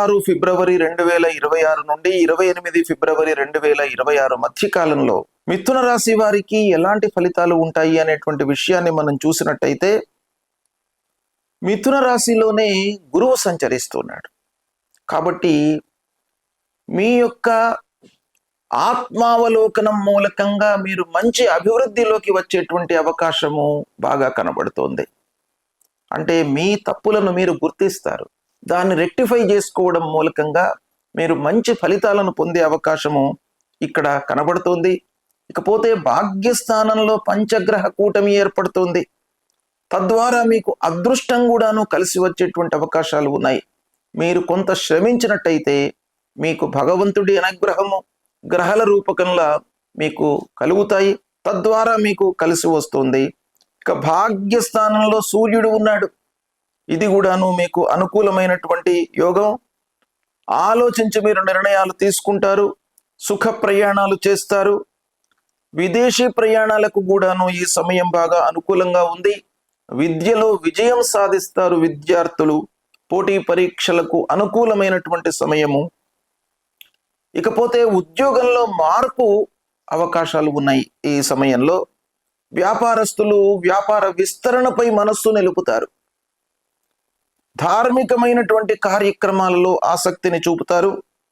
16 ఫిబ్రవరి 2026 నుండి 28 ఫిబ్రవరి 2026 మధ్య కాలంలో మిథున రాశి వారికి ఎలాంటి ఫలితాలు ఉంటాయి అనేటువంటి విషయాన్ని మనం చూసినట్టయితే, మిథున రాశిలోనే గురువు సంచరిస్తున్నాడు. కాబట్టి మీ యొక్క ఆత్మావలోకనం మూలకంగా మీరు మంచి అభివృద్ధిలోకి వచ్చేటువంటి అవకాశము బాగా కనబడుతోంది. అంటే మీ తప్పులను మీరు గుర్తిస్తారు, దాన్ని రెక్టిఫై చేసుకోవడం మూలకంగా మీరు మంచి ఫలితాలను పొందే అవకాశము ఇక్కడ కనబడుతోంది. ఇకపోతే భాగ్యస్థానంలో పంచగ్రహ కూటమి ఏర్పడుతుంది. తద్వారా మీకు అదృష్టం కూడాను కలిసి వచ్చేటువంటి అవకాశాలు ఉన్నాయి. మీరు కొంత శ్రమించినట్టయితే మీకు భగవంతుడి అనుగ్రహము గ్రహాల రూపకంగా మీకు కలుగుతాయి. తద్వారా మీకు కలిసి వస్తుంది. ఇక భాగ్యస్థానంలో సూర్యుడు ఉన్నాడు. ఇది కూడాను మీకు అనుకూలమైనటువంటి యోగం. ఆలోచించి మీరు నిర్ణయాలు తీసుకుంటారు, సుఖ ప్రయాణాలు చేస్తారు. విదేశీ ప్రయాణాలకు కూడాను ఈ సమయం బాగా అనుకూలంగా ఉంది. విద్యలో విజయం సాధిస్తారు విద్యార్థులు. పోటీ పరీక్షలకు అనుకూలమైనటువంటి సమయము. ఇకపోతే ఉద్యోగంలో మార్పు అవకాశాలు ఉన్నాయి. ఈ సమయంలో వ్యాపారస్తులు వ్యాపార విస్తరణపై మనస్సు నిలుపుతారు. ధార్మికమైనటువంటి కార్యక్రమాలలో ఆసక్తిని చూపుతారు.